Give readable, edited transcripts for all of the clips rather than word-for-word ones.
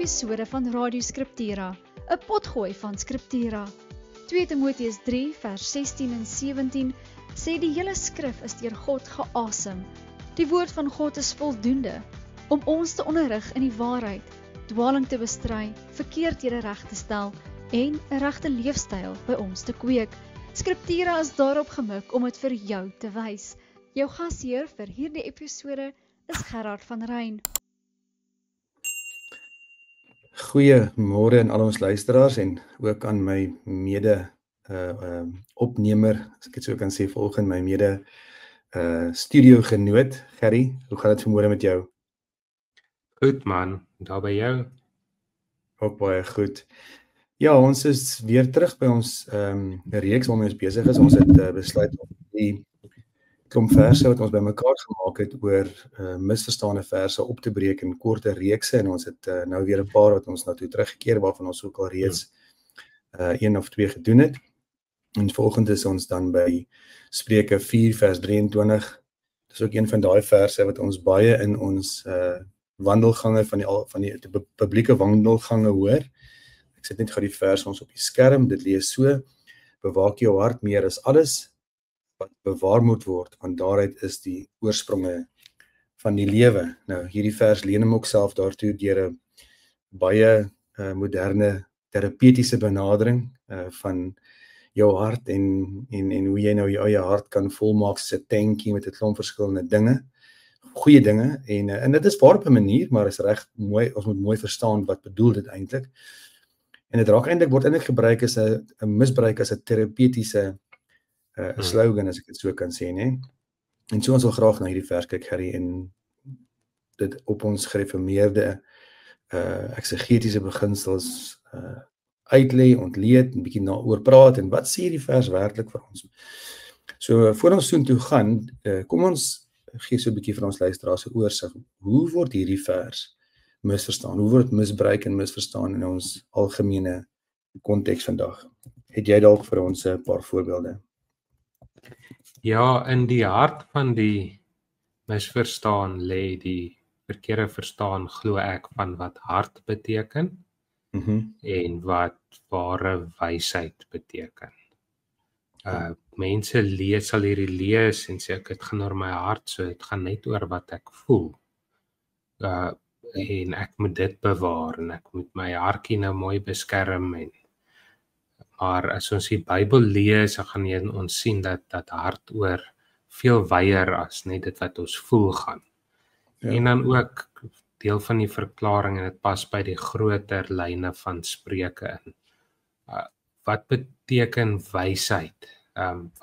episode van Radio Scriptura, 'n potgooi van Scriptura. 2 Timoteus 3 vers 16 en 17 sê die hele skrif is deur God geasem. Die woord van God is voldoende om ons te onderrig in die waarheid, dwaling te bestry, verkeerdhede reg te stel en 'n regte leefstyl by ons te kweek. Scriptura is daarop gemik om dit vir jou te wys. Jou gasheer vir hierdie episode is Gerard van Ryn. Goeiemôre aan al ons luisteraars en ook aan my mede opnemer, as ek dit so kan sê, volgens my mede studio genoot. Gerry, hoe gaan dit vanmôre met jou? Goed man, daar by jou? Ook baie goed. Ja, ons is weer terug by ons reeks waarmee ons besig is. Ons het besluit om die klomp verse wat ons bymekaar gemaak het oor misverstane verse op te breek in korte reekse, en ons het nou weer 'n paar wat ons na toe teruggekeer, waarvan ons ook al reeds 1 of 2 gedoen het. En volgende is ons dan by Spreuke 4 vers 23. Dis ook een van daai verse wat ons baie in ons wandelgange van die publieke wandelgange hoor. Ek sit net gou die vers ons op die skerm. Dit lees so: bewaak jou hart meer as alles wat bewaar moet word, want daaruit is die oorspronge van die lewe. Nou, hierdie vers leen hom ook self daartoe deur 'n baie moderne terapeutiese benadering van jou hart en hoe jy nou jou eie hart kan volmaak soos 'n tankie met 'n klomp verskillende dinge, goeie dinge, en dit is waar op 'n manier, maar is reg mooi, ons moet mooi verstaan wat bedoel dit eintlik. En dit word eintlik gebruik as 'n misbruik as 'n terapeutiese slogan, as ek dit so kan sê, né? En so ons wil graag na hierdie vers kyk, Gerry, en dit op ons gereformeerde eksegetiese beginsels uitlei, ontleed, 'n bietjie daaroor praat, en wat sê hierdie vers werklik vir ons? So, voor ons soontoe gaan, kom ons gee so 'n bietjie vir ons luisteraars 'n oorsig. Hoe word hierdie vers misverstaan? Hoe word dit misbruik en misverstaan in ons algemene konteks vandag? Het jy dalk vir ons 'n paar voorbeelde? Ja, in die hart van die misverstaan lê die verkeerde verstaan, glo ek, van wat hart beteken en wat ware wysheid beteken. Mense sal hierdie lees en sê ek gaan oor my hart, so dit gaan net oor wat ek voel. En ek moet dit bewaar en ek moet my hartjie nou mooi beskerm. Maar as ons die Bybel lees, dan gaan ons sien dat hart oor veel wyer as net dit wat ons voel gaan. Ja. En dan ook deel van die verklaring, en dit pas by die groter lyne van Spreuke in. Wat beteken wysheid?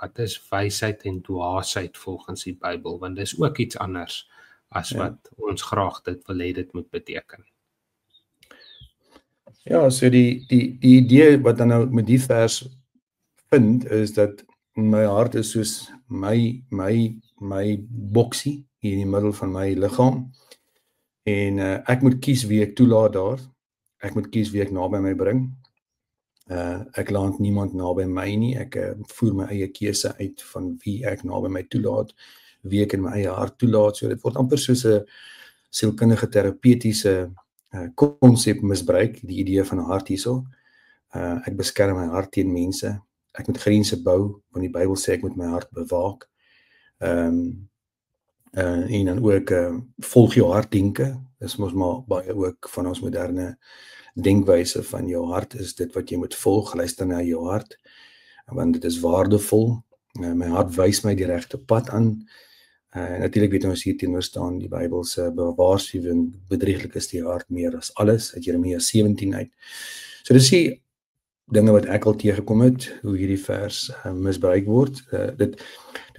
Wat is wysheid en dwaasheid volgens die Bybel? Want dis ook iets anders as wat ons graag dit wil hê dit moet beteken. Ja, so die idee wat dan nou met die vers vind, is dat my hart is soos my boksie hier in die middel van my liggaam, en ek moet kies wie ek toelaat daar. Ek moet kies wie ek naby my bring. Ek laat niemand naby my nie. Ek voer my eie keuse uit van wie ek naby my toelaat, wie ek in my eie hart toelaat. So dit word amper soos 'n sielkundige terapeutiese konsep misbruik, die idee van 'n hart hierso. Ek beskerm my hart teen mense. Ek moet grense bou, want die Bybel sê ek moet my hart bewaak. En dan ook volg jou hart denke. Dis mos maar baie ook van ons moderne denkwyse van jou hart is dit wat jy moet volg. Luister na jou hart, want dit is waardevol. My hart wys my die regte pad aan. Natuurlik weet ons hier teenoor staan die Bybel se waarskuwing, bedrieglik is die hart meer as alles, uit Jeremia 17 uit. So dis die dinge wat ek al teëgekom het, hoe hierdie vers misbruik word. Dit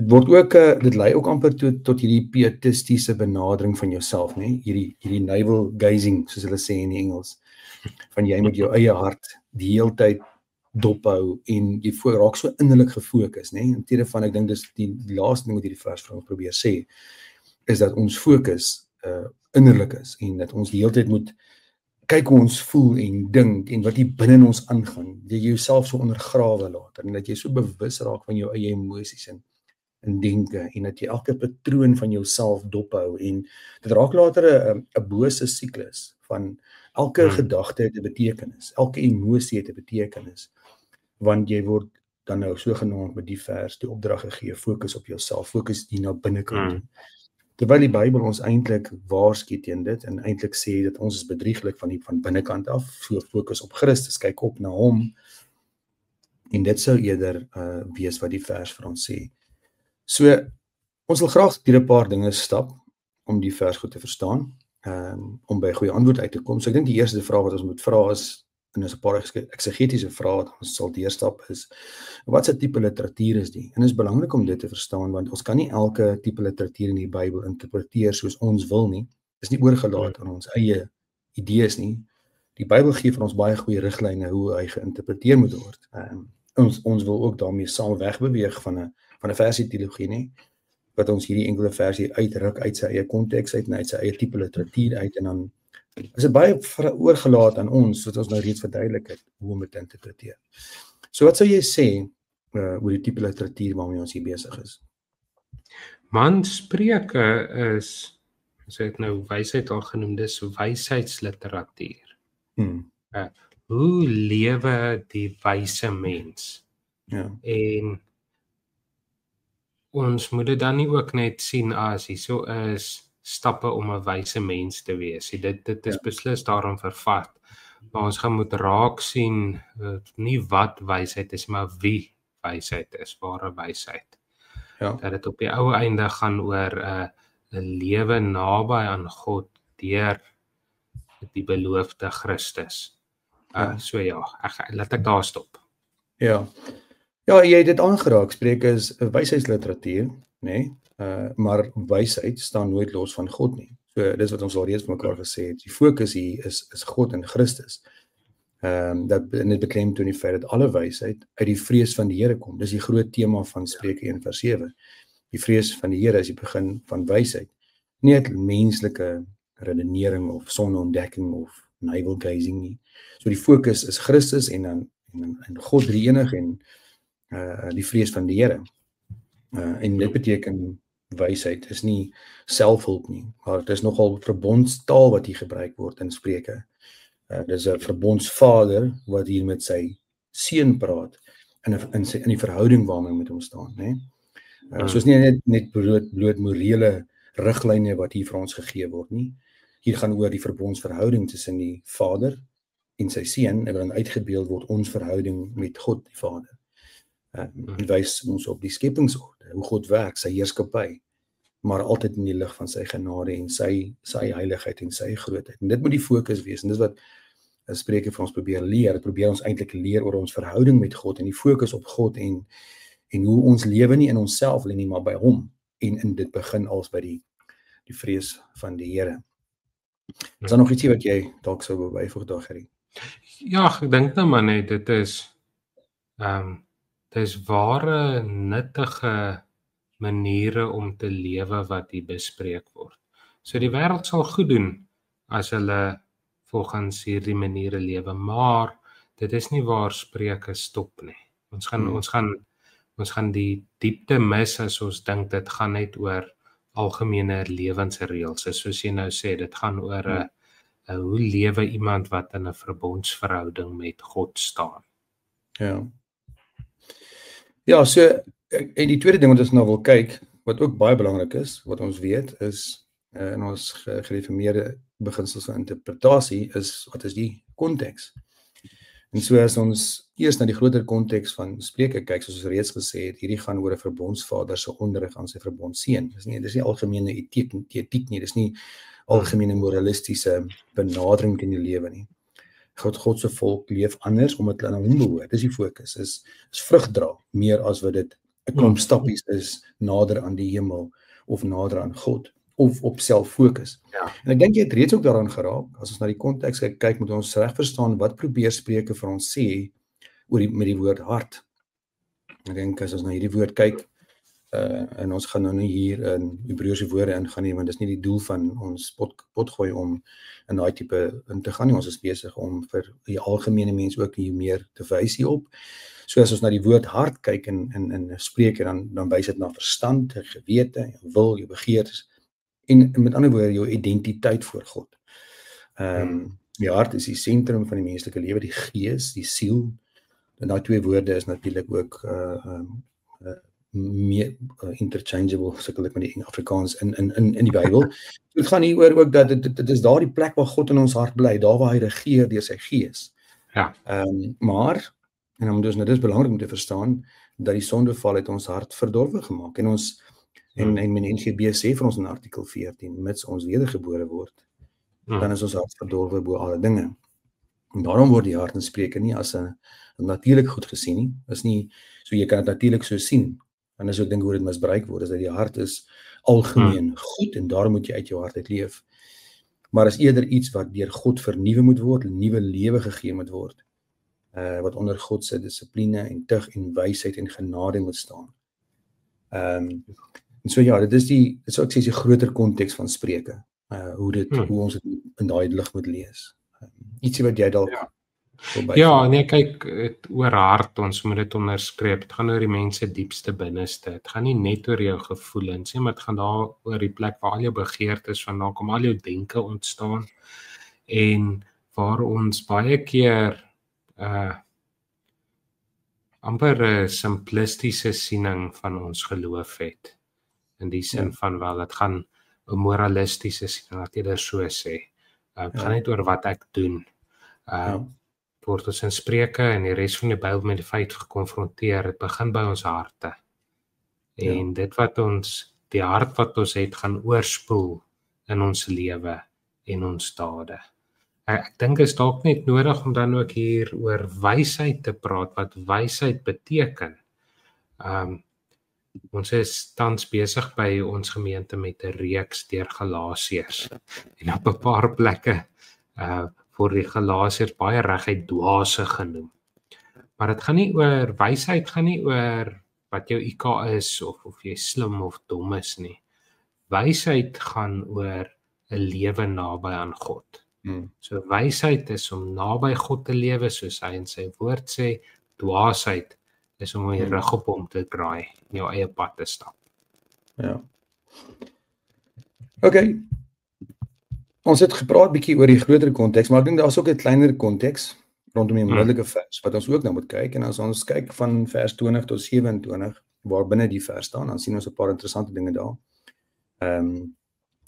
word ook, dit lei ook amper tot hierdie pietistiese benadering van jouself, né? Hierdie navel gazing, soos hulle sê in die Engels, van jy moet jou eie hart die hele tyd dophou en jy raak so innerlik gefokus, né? In terme van, ek dink dis die laaste ding wat hierdie vers vir ons probeer sê, is dat ons fokus innerlik is, en dat ons die hele tyd moet kyk hoe ons voel en dink en wat hier binne in ons aangaan, dat jy jouself so ondergrawe later, en dat jy so bewus raak van jou eie emosies en denke, en dat jy elke patroon van jouself dophou, en dit raak later 'n bose siklus van elke gedagte het 'n betekenis, elke emosie het 'n betekenis, want jy word dan nou sogenaamd met die vers die opdrag gegee, fokus op jouself, fokus hier na binnekant toe. Terwyl die Bybel ons eintlik waarsku teen dit en eintlik sê dat ons is bedrieglik van binnekant af, so fokus op Christus, kyk op na hom, en dit sou eerder wees wat die vers vir ons sê. So, ons wil graag deur 'n paar dinge stap om die vers goed te verstaan, om by 'n goeie antwoord uit te kom. So ek dink die eerste vraag wat ons moet vra is, en is 'n paar eksegetiese vrae wat ons sal deurstap is, wat se tipe literatuur is die? En dit is belangrik om dit te verstaan, want ons kan nie elke tipe literatuur in die Bybel interpreteer soos ons wil nie. Dit is nie oorgelaat aan ons eie idees nie. Die Bybel gee vir ons baie goeie riglyne hoe hy geïnterpreteer moet word. Ons wil ook daarmee saam wegbeweeg van 'n versieteologie nie, wat ons hierdie enkele versie uitruk uit sy eie konteks uit en uit sy eie tipe literatuur uit, en dan is dit baie oorgelaat aan ons, wat ons nou reeds verduidelik het, hoe om dit te interpreteer. So wat sou jy sê oor die tipe literatuur waarmee ons hier besig is? Man, Spreuke is, ons het nou wysheid al genoem, dis wysheidsliteratuur. Hoe lewe die wyse mens? Ja. En ons moet dit dan nie ook net sien as hierso is stappe om 'n wyse mens te wees. Dit is beslis daarom vervat. Maar ons gaan moet raak sien nie wat wysheid is, maar wie wysheid is, ware wysheid. Ja. Dat dit op die ou einde gaan oor 'n lewe naby aan God deur die beloofde Christus. So ja, laat ek daar stop. Ja. Ja, jy het dit aangeraak. Spreuke is 'n wysheidsliteratuur, nê? Maar wysheid staan nooit los van God nie. So dis wat ons al reeds vir mekaar gesê het. Die fokus hier is God en Christus. Dat dit beklemtoon die feit dat alle wysheid uit die vrees van die Here kom. Dis die groot tema van Spreuke 1:7. Die vrees van die Here is die begin van wysheid. Nie uit menslike redenering of sonontdekking of navel gazing nie. So die fokus is Christus en God drie-enig en die vrees van die Here. En dit beteken wysheid is nie selfhulp nie, maar dit is nogal verbondstaal wat hier gebruik word in Spreuke. Dis 'n verbondsvader wat hier met sy seun praat in die verhouding waarmee hy met hom staan, né? So is nie net bloot morele riglyne wat hier vir ons gegee word nie. Hier gaan oor die verbondsverhouding tussen die Vader en sy seun, en dan uitgebeeld word ons verhouding met God die Vader. Dit wys ons op die skepingsorde, hoe God werk, sy heerskappy, maar altyd in die lig van sy genade en sy heiligheid en sy grootheid. En dit moet die fokus wees, en dis wat Spreuke vir ons probeer leer. Dit probeer ons eintlik leer oor ons verhouding met God en die fokus op God en hoe ons lewe nie in onsself nie, maar by hom. En in dit begin als by die vrees van die Here. Is daar nog ietsie wat jy dalk sou wou byvoeg daar, Gerrie? Ja, ek dink nou maar net dit is ware nuttige maniere om te lewe wat hier bespreek word. So die wêreld sal goed doen as hulle volgens hierdie maniere lewe, maar dit is nie waar Spreuke stop nie. Ons gaan die diepte mis as ons dink dit gaan net oor algemene lewensreëls. Soos jy nou sê, dit gaan oor hoe lewe iemand wat in 'n verbondsverhouding met God staan. Ja, so en die tweede ding wat ons nou wil kyk, wat ook baie belangrik is, wat ons weet, is in ons gereformeerde beginsels van interpretasie, is wat is die konteks. En so as ons eers na die groter konteks van Spreuke kyk, soos ons reeds gesê het, hierdie gaan oor 'n verbondsvader se onderrig aan sy verbondsseun. Dis nie algemene etiek nie, dis nie algemene moralistiese benadering in die lewe nie. God se volk leef anders omdat hulle aan hom behoort. Dis die fokus, is vrug dra, meer as wat dit 'n klomp stappies is nader aan die hemel of nader aan God of op self fokus. Ja. En ek dink jy het reeds ook daaraan geraak. As ons na die konteks kyk, moet ons reg verstaan wat probeer Spreuke vir ons sê met die woord hart. Ek dink as ons na hierdie woord kyk, en ons gaan nou nie hier in Hebreëse woorde ingaan nie, want dis nie die doel van ons potgooi om in daai tipe in te gaan nie. Ons is besig om vir die algemene mens ook hier meer te wys hierop. So as ons na die woord hart kyk in Spreuke, dan wys dit na verstand, gewete, jou wil, jou begeertes en met ander woorde jou identiteit voor God. Die hart is die sentrum van die menslike lewe, die gees, die siel. En daai twee woorde is natuurlik ook meer interchangeable, sukkel ek met die Afrikaans in die Bybel. Dit gaan hier oor ook dat dit is daardie plek waar God in ons hart bly, daar waar hy regeer deur sy gees. Ja. Maar, en dan dus, dit is belangrik om te verstaan, dat die sondeval het ons hart verdorwe gemaak. En ons, en NGB sê vir ons in artikel 14, mits ons wedergebore word, dan is ons hart verdorwe bo alle dinge. En daarom word die hart in Spreuke nie as 'n natuurlik goed gesien nie. Is nie, so jy kan dit natuurlik so sien. En as ek dink hoe dit misbruik word, is dat die hart is algemeen goed en daarom moet jy uit jou hart uit leef. Maar is eerder iets wat deur God vernuwe moet word, 'n nuwe lewe gegee moet word. Wat onder God se dissipline en tug en wysheid en genade moet staan. En so ja, dit is so ek sê die groter konteks van Spreuke. Hoe ons dit in daai lig moet lees. Ietsie wat jy dalk Ja, nee, kyk, oor hart, ons moet dit onderstreep. Dit gaan oor die mense diepste binneste. Dit gaan nie net oor jou gevoelens nie, maar dit gaan daar oor die plek waar al jou begeertes vandaan kom, al jou denke ontstaan en waar ons baie keer amper 'n simplistiese siening van ons geloof het. In die sin van wel, dit gaan 'n moralistiese siening, wat eerder so sê. Dit gaan net oor wat ek doen. Word ons in Spreuke en die res van die Bybel met die feit gekonfronteer, dit begin by ons harte. En die hart wat ons het, gaan oorspoel in ons lewe en ons dade. Ek dink is dalk net nodig om dan ook hier oor wysheid te praat, wat wysheid beteken. Ons is tans besig by ons gemeente met 'n reeks deur Galasiërs. En op 'n paar plekke word die Galasiërs baie reguit dwaase genoem. Maar dit gaan nie oor wysheid, gaan nie oor wat jou IQ is of jy slim of dom is nie. Wysheid gaan oor 'n lewe naby aan God. So wysheid is om naby God te lewe, soos hy in sy woord sê. Dwaasheid is om jou rug op hom te draai, jou eie pad te stap. Ja. Okay. Ons het gepraat bietjie oor die groter konteks, maar ek dink daar is ook 'n kleiner konteks rondom die onmiddellike vers wat ons ook nou moet kyk. En as ons kyk van vers 20 tot 27 waar binne die vers staan, dan sien ons 'n paar interessante dinge daar.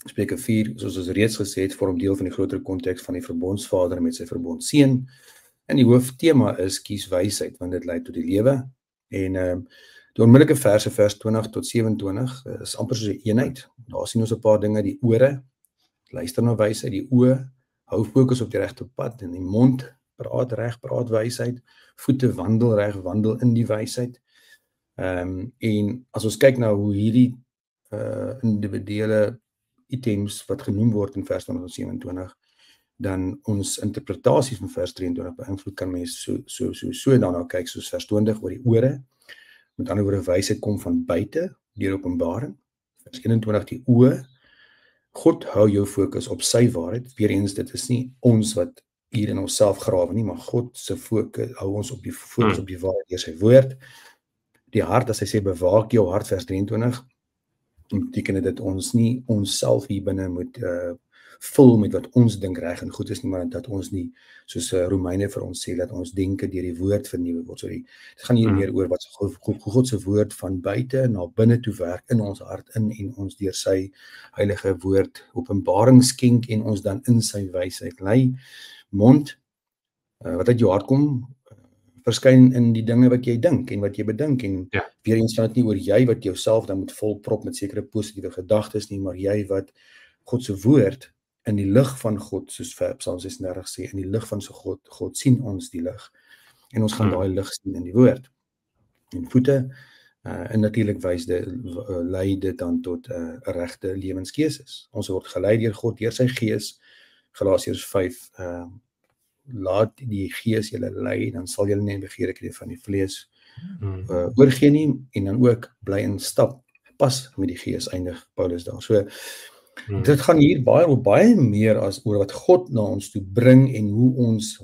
Spreuke 4, soos ons reeds gesê het, vorm deel van die groter konteks van die verbondsvader met sy verbondseun. En die hooftema is kies wysheid, want dit lei tot die lewe. En die onmiddellike verse, vers 20 tot 27, is amper soos 'n eenheid. Daar sien ons 'n paar dinge, die ore, luister na wysheid, die oë, hou fokus op die regte pad, en die mond, praat reg, praat wysheid, voete wandel reg, wandel in die wysheid. En as ons kyk na hoe hierdie individuele items wat genoem word in vers 20 tot 27, dan ons interpretasie van vers 23 beïnvloed, kan mens so daarna kyk, soos vers 20 oor die ore, met ander woorde wysheid kom van buite, deur Openbaring, vers 21 die oë, God hou jou fokus op sy waarheid, weer eens dit is nie ons wat hier in onsself grawe nie, maar God se fokus hou ons op die fokus op die waarheid deur sy woord. Die hart, as hy sê bewaak jou hart, vers 23, beteken dit dat ons nie onsself hier binne moet vul met wat ons dink reg en goed is nie, maar dat ons nie, soos Romeine vir ons sê, dat ons denke deur die woord vernuwe word. So dit gaan hier meer oor wat God se woord van buite na binne toe werk in ons hart in en ons deur sy heilige woord openbaring skenk en ons dan in sy wysheid lei. Mond, wat uit jou hart kom, verskyn in die dinge wat jy dink en wat jy bedink en weer eens gaan dit nie oor jy wat jouself dan moet volprop met sekere positiewe gedagtes nie, maar jy wat God se woord in die lig van God, soos Psalm 36 sê, in die lig van sy God sien ons die lig en ons gaan daai lig sien in die woord. En voete, en natuurlik lei dit dan tot 'n regte lewenskeuses. Ons word gelei deur God, deur sy gees, Galasiërs 5, laat die gees julle lei, dan sal julle nie begeer kry van die vlees oorgee nie, en dan ook bly in stap, pas met die gees, eindig Paulus daar. So, dit gaan hier baie meer as oor wat God na ons toe bring en hoe ons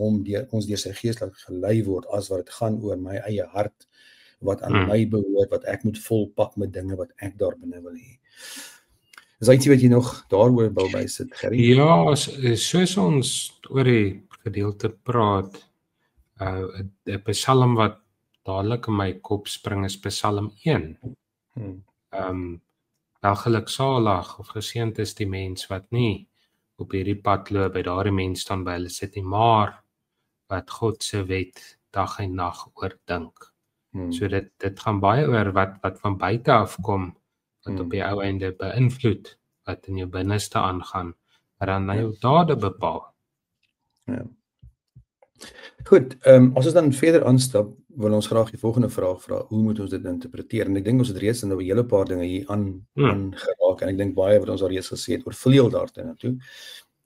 deur sy gees laat gelei word, as wat dit gaan oor my eie hart, wat aan my behoort, wat ek moet volpak met dinge wat ek daar binne wil hê. Is daar ietsie wat jy nog daaroor wil bysit, Gerrie? Ja, soos ons oor die gedeelte praat, 'n Psalm wat dadelik in my kop spring is Psalm 1. Wel geluksalig of geseënd is die mens wat nie op hierdie pad loop by daardie mens staan by hulle sit nie, maar wat God se wet dag en nag oordink. So dit gaan baie oor wat van buite af kom, wat op die ou einde beïnvloed, wat in jou binneste aangaan, wat dan jou dade bepaal. Ja. Goed, as ons dan verder aanstap, wil ons graag die volgende vraag vra, hoe moet ons dit interpreteer? En ek dink ons het reeds nou 'n hele paar dinge hier aangeraak, en ek dink baie wat ons al reeds gesê het, oorvleuel daartoe.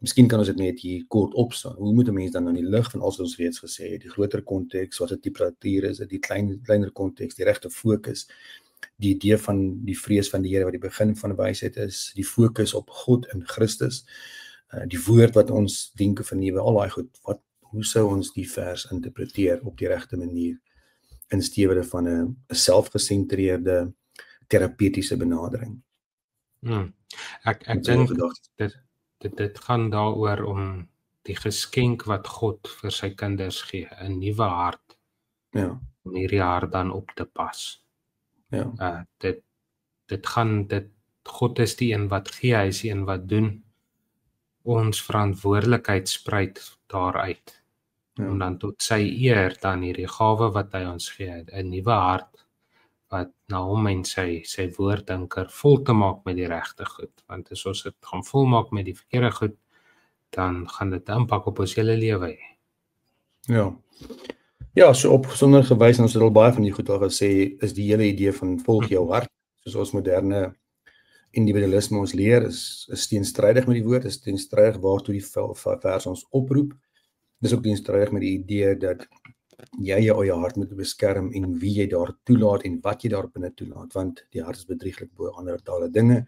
Miskien kan ons dit net hier kort opstaan. Hoe moet 'n mens dan in die lig van alles wat ons reeds gesê het, die groter konteks, wat 'n temperatuur is, die kleiner konteks, die regte fokus, die idee van die vrees van die Here wat die begin van wysheid is, die fokus op God in Christus, die woord wat ons denke vernuwe, al daai goed, hoe sou ons die vers interpreteer op die regte manier in steede van 'n selfgesentreerde terapeutiese benadering? Ek dink dit gaan daaroor om die geskenk wat God vir sy kinders gee, 'n nuwe hart. Ja. Om hierdie hart dan op te pas. Ja. God is die een wat gee, hy is die een wat doen. Ons verantwoordelikheid spruit daaruit. Om dan tot sy eer dan hierdie gawe wat hy ons gee, 'n nuwe hart wat na hom en sy woorddinker vol te maak met die regte goed. Want as ons dit gaan volmaak met die verkeerde goed, dan gaan dit impak op ons hele lewe hê. Ja, so op sonder gewys, en ons het al baie van die goed al gesê, is die hele idee van volg jou hart, soos ons moderne individualisme ons leer, is teenstrydig met die woord, is teenstrydig waartoe die vers ons oproep. Dis ook teenstrydig met die idee dat jy jou eie hart moet beskerm en wie jy daar toelaat en wat jy daar binne toelaat, want die hart is bedrieglik bo ander tale dinge.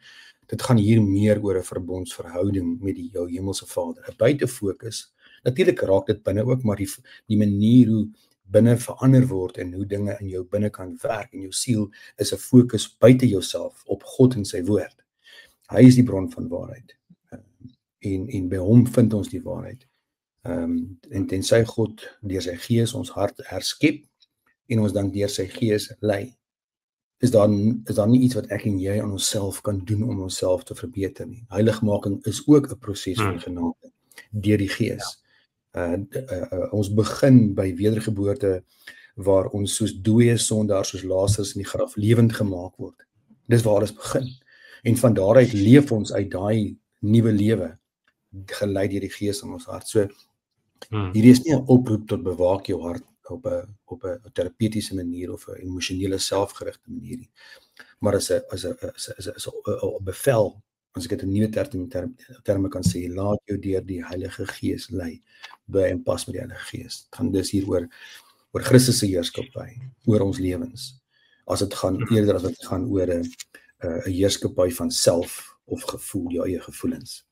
Dit gaan hier meer oor 'n verbondsverhouding met jou hemelse Vader. 'n Buitefokus, natuurlik raak dit binne ook, maar die manier hoe binne verander word en hoe dinge in jou binne kan werk en jou siel is 'n fokus buite jouself op God en sy woord. Hy is die bron van waarheid. En by hom vind ons die waarheid. En tensy God deur sy gees ons hart herskep en ons dan deur sy gees lei, is daar nie iets wat ek en jy aan onsself kan doen om onsself te verbeter nie. Heiligmaking is ook 'n proses van genade deur die gees. Ons begin by wedergeboorte waar ons soos dooie sondaars, soos Lazarus in die graf lewend gemaak word. Dis waar alles begin. En van daaruit leef ons uit daai nuwe lewe, gelei deur die gees in ons hart. So hierdie is nie 'n oproep tot bewaak jou hart op 'n terapeutiese manier of 'n emosionele selfgerigte manier nie, maar is 'n bevel, as ek dit in nuwe terme kan sê, laat jou deur die Heilige Gees lei, by en pas met die Heilige Gees. Het gaan dus hier oor Christus se heerskappy, oor ons lewens, as dit gaan eerder as dit gaan oor 'n heerskappy van self of gevoel, jou eie gevoelens.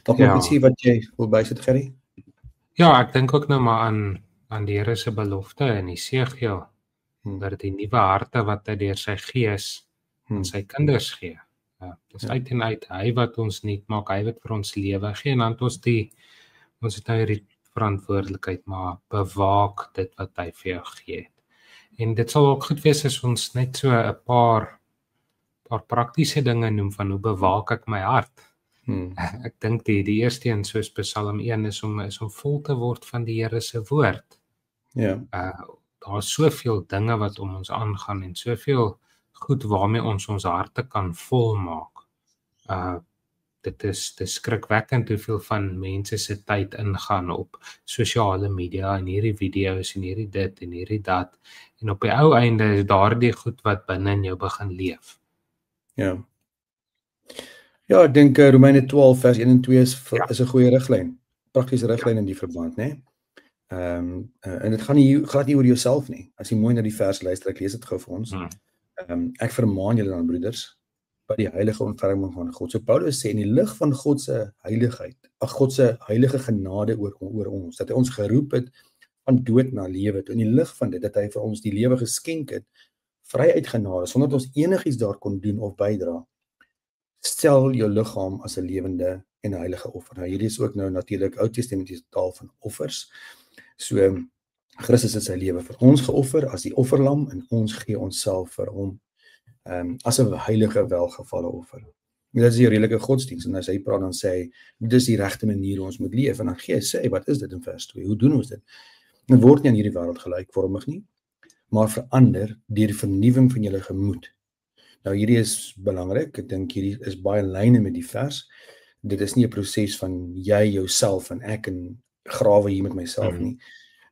Dalk nog iets hier wat jy wil bysit, Gerrie? Ja, ek dink ook nou maar aan die Here se belofte in Jesegiel, dat die nuwe harte wat hy deur sy gees aan sy kinders gee. Dis uit en uit hy wat ons nuut maak, hy wat vir ons lewe gee, en dan het ons het nou hierdie verantwoordelikheid, maar bewaak dit wat hy vir jou gee. En dit sal ook goed wees as ons net so 'n paar praktiese dinge noem van hoe bewaak ek my hart. Ek dink die eerste een, soos Psalm 1, is om vol te word van die Here se woord. Daar is soveel dinge wat om ons aangaan en soveel goed waarmee ons harte kan volmaak. Dit is skrikwekkend hoeveel van mense se tyd ingaan op sosiale media en hierdie video's en hierdie dit en hierdie dat, en op die ou einde is daardie goed wat binne in jou begin leef. Ja, ek dink Romeine 12 vers 1 en 2 is 'n goeie riglyn, praktiese riglyn in die verband, né? En dit gaan nie oor jouself nie. As jy mooi na die vers luister, ek lees dit gou vir ons. Ek vermaan julle dan, broeders, by die heilige ontferming van God. So Paulus sê in die lig van God se heiligheid, God se heilige genade oor ons, dat hy ons geroep het van dood na lewe, in die lig van dit, dat hy vir ons die lewe geskenk het, vry uit genade, sonder dat ons enigiets daar kon doen of bydra, stel jou liggaam as 'n lewende en heilige offer. Nou hierdie is ook nou natuurlik Ou Testamentiese taal van offers. So Christus het sy lewe vir ons geoffer as die offerlam en ons gee onsself vir hom as 'n heilige welgevalle offer. En dit is die redelike godsdienst en as hy praat dan sê hy, dit is die regte manier hoe ons moet leef en dan gee hy sê, wat is dit in vers 2? Hoe doen ons dit? Dit word nie aan hierdie wêreld gelykvormig nie, maar verander deur die vernuwing van julle gemoed. Nou hierdie is belangrik, ek dink hierdie is baie in lyne met die vers. Dit is nie 'n proses van jy, jouself en ek en grawe hier met myself nie.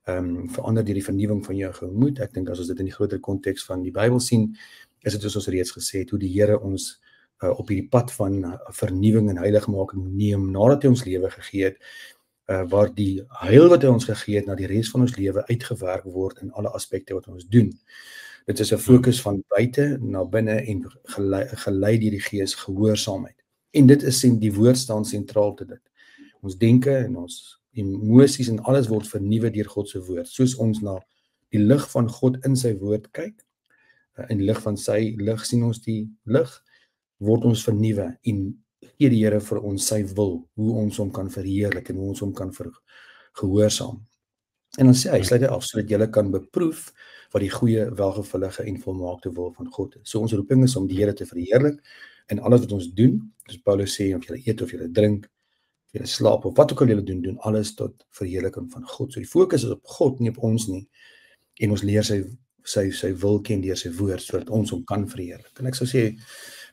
Verander deur die vernuwing van jou gemoed. Ek dink as ons dit in die groter konteks van die Bybel sien, is dit soos ons reeds gesê het, hoe die Here ons op hierdie pad van vernuwing en heiligmaking neem, nadat hy ons lewe gegee het, waar die heil wat hy ons gegee het, na die res van ons lewe uitgewerk word in alle aspekte wat ons doen. Dit is 'n fokus van buite na binne en gelei deur die Gees, gehoorsaamheid. En dit is die woord staan sentraal te dit. Ons denke en ons emosies en alles word vernuwe deur God se woord. Soos ons na die lig van God in sy woord kyk, in die lig van sy lig sien ons die lig, word ons vernuwe en gee die Here vir ons sy wil, hoe ons hom kan verheerlik en hoe ons hom kan gehoorsaam. En dan sê hy, sluit hy af, sodat julle kan beproef wat die goeie, welgevullige en volmaakte wil van God is. So ons roeping is om die Here te verheerlik en alles wat ons doen, soos Paulus sê, of julle eet of julle drink, of julle slaap of wat ook al julle doen alles tot verheerliking van God. So die fokus is op God, nie op ons nie. En ons leer sy wil ken deur sy woord, sodat ons hom kan verheerlik. En ek sou sê,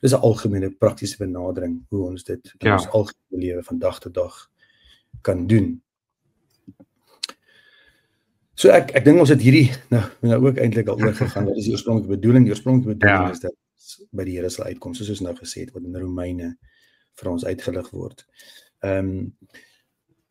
dis 'n algemene praktiese benadering hoe ons dit in ons algemene lewe van dag tot dag kan doen. So ek dink ons het hierdie nou ook eintlik al oorgegaan. Wat is die oorspronklike bedoeling? Die oorspronklike bedoeling is dat by die Here sal uitkom, soos ons nou gesê het, wat in Romeine vir ons uitgelig word.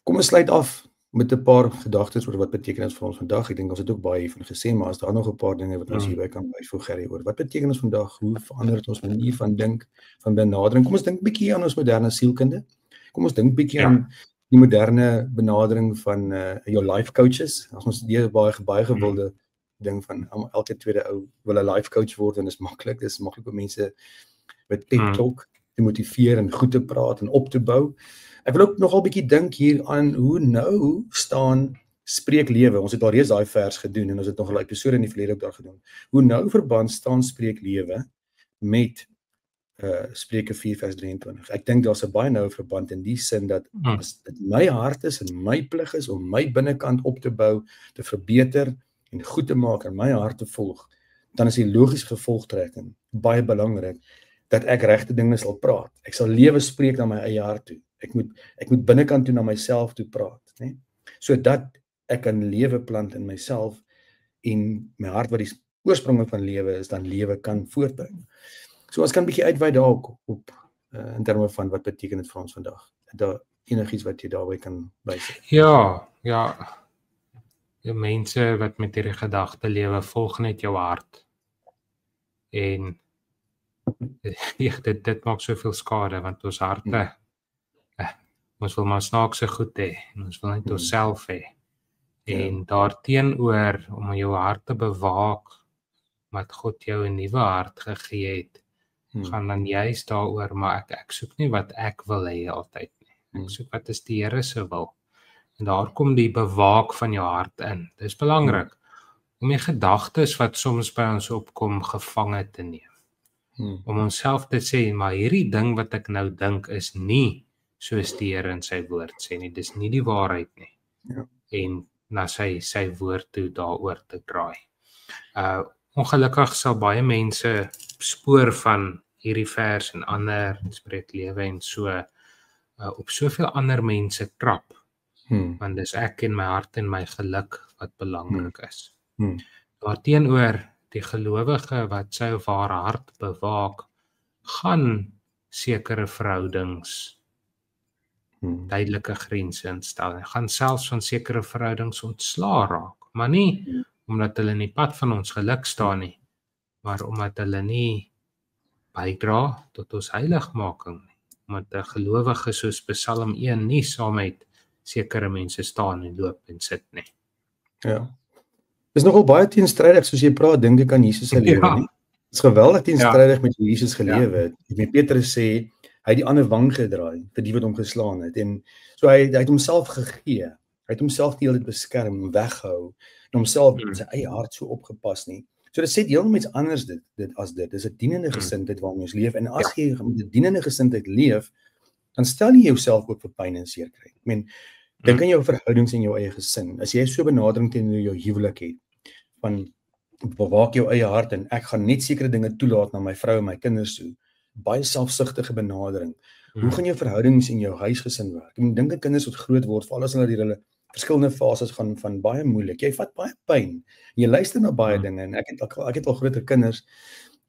Kom ons sluit af met 'n paar gedagtes oor wat beteken dit vir ons vandag. Ek dink ons het ook baie hiervan gesê, maar as daar nog 'n paar dinge wat ons hierby kan byvoeg, Gerry, oor wat beteken ons vandag, hoe verander dit ons manier van dink, van benadering. Kom ons dink 'n bietjie aan ons moderne sielkunde. Kom ons dink 'n bietjie aan die moderne benadering van jou life coaches. As ons die baie gewilde ding van elke tweede ou wil 'n life coach word en dis maklik. Dis maklik om mense met pep talk te motiveer en goed te praat en op te bou. Ek wil ook nogal 'n bietjie dink hier aan hoe nou staan spreek lewe. Ons het al reeds daai vers gedoen en ons het nog 'n episode in die verlede ook daar gedoen. Hoe nou verband staan spreek lewe met Spreuke 4 vers 23. Ek dink daar's 'n baie noue verband in die sin dat as dit my hart is en my plig is om my binnekant op te bou, te verbeter en goed te maak en my hart te volg, dan is die logiese gevolgtrekking baie belangrik dat ek regte dinge sal praat. Ek sal lewe spreek na my eie hart toe. Ek moet binnekant toe na myself toe praat, né? Sodat ek kan lewe plant in myself en my hart wat die oorsprong van lewe is, dan lewe kan voortbring. So ons kan 'n bietjie uitwy daarop op in terme van wat beteken dit vir ons vandag. Daar enigiets wat jy daarby kan bysê. Ja. Die mense wat met hierdie gedagte lewe, volg net jou hart. En dit maak soveel skade want ons harte ons wil maar snaakse goed hê en ons wil net onsself hê. En daarteenoor om jou hart te bewaak wat God jou 'n nuwe hart gegee het, gaan dan juist daaroor, maar ek soek nie wat ek wil hê altyd nie. Ek soek wat is die Here se wil. En daar kom die bewaak van jou hart in. Dit is belangrik om die gedagtes wat soms by ons opkom gevange te neem. Om onsself te sê, maar hierdie ding wat ek nou dink is nie soos die Here in sy woord sê nie. Dis nie die waarheid nie. En na sy woord toe daaroor te draai. Ongelukkig sal baie mense spoor van hierdie vers en ander spreek lewe en so op soveel ander mense trap. Want dis ek en my hart en my geluk wat belangrik is. Daarteenoor die gelowige wat sy of haar hart bewaak, gaan sekere verhoudings duidelike grense instel. Hy gaan selfs van sekere verhoudings ontslaa raak, maar nie omdat hulle in die pad van ons geluk staan nie, maar omdat hulle nie bydra tot ons heiligmaking nie. Omdat 'n gelowige soos Psalm 1 nie saam met sekere mense staan en loop en sit nie. Ja. Dis nogal baie teenstrydig soos jy praat, dink ek aan Jesus se lewe nie. Dit is geweldig teenstrydig met hoe Jesus gelewe het. Petrus sê Hy het die ander wang gedraai vir die wat hom geslaan het. En so hy het homself gegee. Hy het homself die hele tyd beskerm, weghou en homself in sy eie hart so opgepas nie. So dit sê heeltemal iets anders dit as dit. Dis 'n dienende gesindheid waarmee ons leef. En as jy met 'n dienende gesindheid leef, dan stel jy jouself ook vir pyn en seer kry. Ek meen, dink aan jou verhoudings in jou eie gesin. As jy so benadering teenoor jou huwelik het, van bewaak jou eie hart en ek gaan net sekere dinge toelaat na my vrou en my kinders toe, baie selfsugtige benadering. Hoe gaan jou verhoudings in jou huisgesin werk? Ek dink aan kinders wat groot word, veral as hulle verskillende fases gaan van baie moeilik. Jy vat baie pyn. Jy luister na baie dinge en ek het al groter kinders.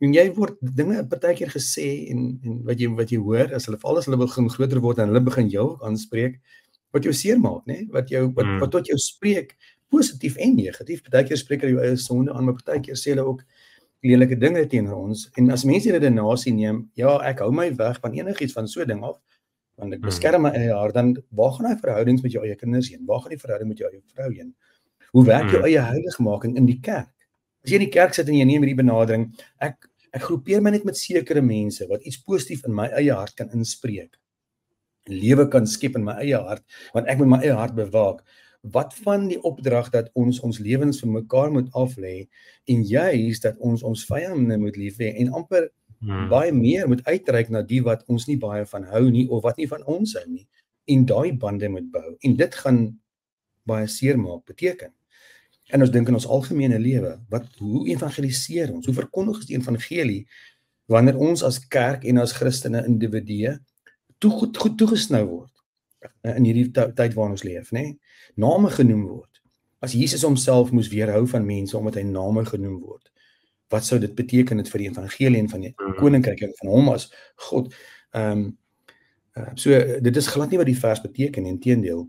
En jy word dinge partykeer gesê en wat jy hoor as hulle begin groter word en hulle begin jou aanspreek wat jou seermaak, né? Wat tot jou spreek positief en negatief. Partykeer spreek hulle jou eie sonde aan, maar partykeer sê hulle ook lelike dinge teenoor ons. En as mense dit in nasie neem, ja, ek hou my weg van enigiets van so 'n ding af, want ek beskerm my eie hart, dan waar gaan hy verhoudings met jou eie kinders heen? Waar gaan die verhouding met jou eie vrou heen? Hoe werk jou eie heiligmaking in die kerk? As jy in die kerk sit en jy neem hierdie benadering, ek groepeer my net met sekere mense wat iets positief in my eie hart kan inspreek. Lewe kan skep in my eie hart, want ek moet my eie hart bewaak. Wat van die opdrag dat ons lewens vir mekaar moet aflê en juis dat ons vyande moet lief hê en amper baie meer moet uitreik na die wat ons nie baie van hou nie of wat nie van ons hou nie en daai bande moet bou en dit gaan baie seer maak beteken. En ons dink in ons algemene lewe, hoe evangeliseer ons? Hoe verkondig ons die evangelie wanneer ons as kerk en as Christene individue goed toegesnou word in hierdie tyd waarin ons leef, né? Name genoem word. As Jesus homself moes weerhou van mense omdat hy name genoem word, wat sou dit beteken vir die evangelie en van die koninkryk en van hom as God? So dit is glad nie wat die vers beteken, inteendeel.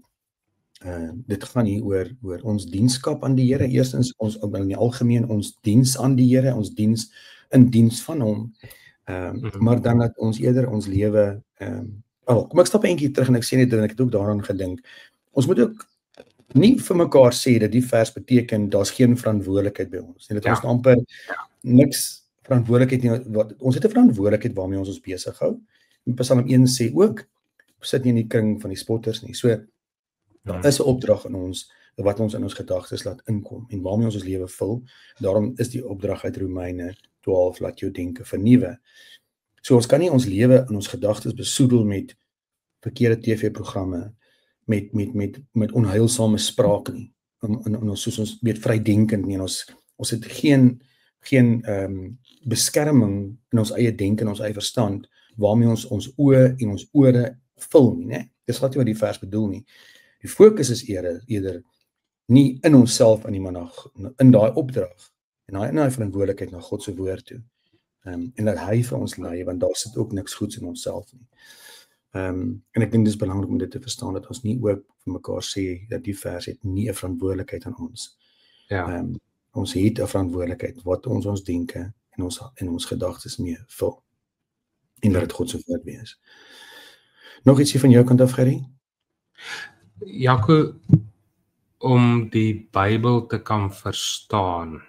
Dit gaan hier oor ons dienskap aan die Here, eerstens ons in die algemeen ons diens aan die Here, ons diens in diens van hom, maar dan dat ons eerder ons lewe, kom ek stap eentjie terug en ek sê net en ek het ook daaraan gedink, ons moet ook nie vir mekaar sê dat die vers beteken daar's geen verantwoordelikheid by ons, en dat ons amper niks verantwoordelikheid nie, ons het 'n verantwoordelikheid waarmee ons besig hou, en Psalm 1 sê ook, sit nie in die kring van die spotters nie, so daar is 'n opdrag in ons, wat ons in ons gedagtes laat inkom, en waarmee ons lewe vul, daarom is die opdrag uit Romeine 12, laat jou denke vernuwe. So ons kan nie ons lewe en ons gedagtes besoedel met verkeerde TV-programme, met onheilsame spraak nie, en ons soos ons weet vrydenkend nie, en ons het geen beskerming in ons eie denke en ons eie verstand, waarmee ons oë en ons ore vul nie, né? Dis wat die vers bedoel nie. Die fokus is eerder nie in onsself aan die man in daai opdrag, en in daai verantwoordelikheid na God se woord toe, en dat hy vir ons lei, want daar sit ook niks goeds in onsself nie. En ek dink dis belangrik om dit te verstaan, dat ons nie ook vir mekaar sê, dat die vers het nie 'n verantwoordelikheid aan ons. Ons het 'n verantwoordelikheid, wat ons denke en ons gedagtes mee vul, en laat dit God se woord wees. Nog ietsie van jou kant af, Gerrie? Jaco, om die Bybel te kan verstaan,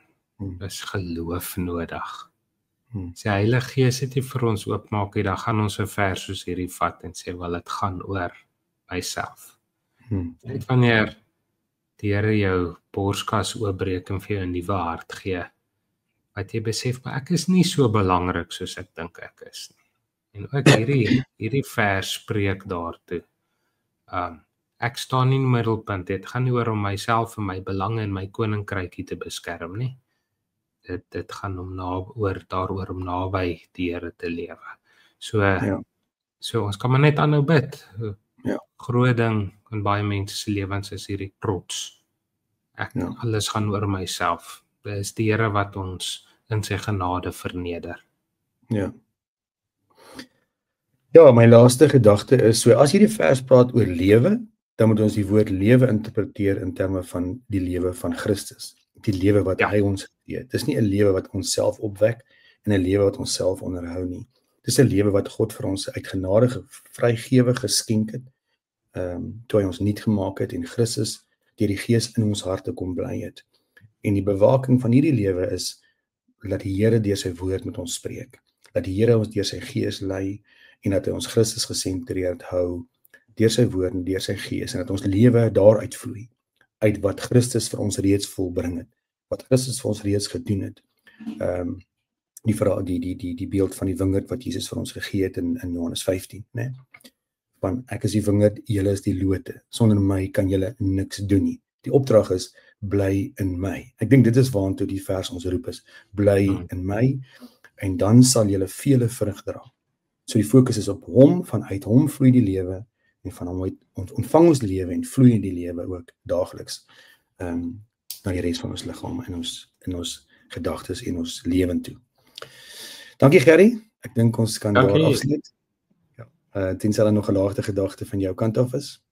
is geloof nodig. As die Heilige Gees dit vir ons oopmaak, dan gaan ons 'n vers soos hierdie vat en sê, wel, dit gaan oor myself. Net wanneer die Here jou borskas oopbreek en vir jou 'n nuwe hart gee, wat jy besef, maar ek is nie so belangrik soos ek dink ek is nie. En ook hierdie vers spreek daartoe. Ek staan nie in die middelpunt, dit gaan nie oor om myself en my belange en my koninkrykie te beskerm nie. Dit gaan daaroor om naby die Here te lewe. So ons kan maar net aanhou bid. Groot ding in baie mense se lewens is hierdie trots. Alles gaan oor myself. Dit is die Here wat ons in sy genade verneder. Ja, my laaste gedagte is, so as hierdie vers praat oor lewe, dan moet ons die woord lewe interpreteer in terme van die lewe van Christus. Die lewe wat hy ons gee. Dis nie 'n lewe wat ons self opwek en 'n lewe wat ons self onderhou nie. Dis 'n lewe wat God vir ons uit genade vrygewe geskenk het, toe hy ons nuut gemaak het en Christus deur die Gees in ons harte kom bly het. En die bewaking van hierdie lewe is dat die Here deur sy woord met ons spreek. Dat die Here ons deur sy Gees lei en dat hy ons Christus gesentreerd hou deur sy woord en deur sy gees en dat ons lewe daaruit vloei, uit wat Christus vir ons reeds volbring het, wat Christus vir ons reeds gedoen het. Die beeld van die wingerd wat Jesus vir ons gegee het in Johannes 15, né? Van ek is die wingerd, julle is die lote. Sonder my kan julle niks doen nie. Die opdrag is bly in my. Ek dink dit is waartoe die vers ons roep is, bly in my en dan sal julle vele vrug dra. So die fokus is op hom, vanuit hom vloei die lewe en van hom ontvang ons die lewe en vloei in die lewe ook daagliks na die res van ons liggaam in ons gedagtes en ons lewe toe. Dankie Gerry, ek dink ons kan daar afsluit. Ja, tensy daar nog 'n laagte gedagte van jou kant af is.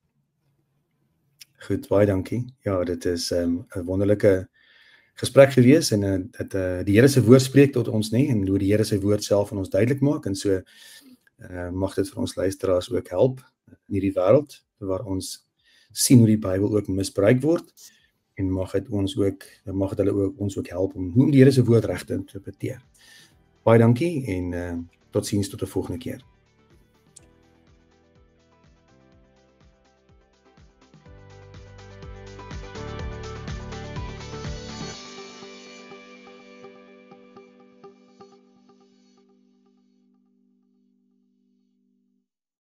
Goed, baie dankie. Ja, dit is 'n wonderlike gesprek gewees en dat die Here se woord spreek tot ons, nê, en hoe die Here sy woord self aan ons duidelik maak en so mag dit vir ons luisteraars ook help in hierdie wêreld waar ons sien hoe die Bybel ook misbruik word en mag dit hulle ook ons ook help om die Here se woord reg te interpreteer. Baie dankie en totsiens tot 'n volgende keer.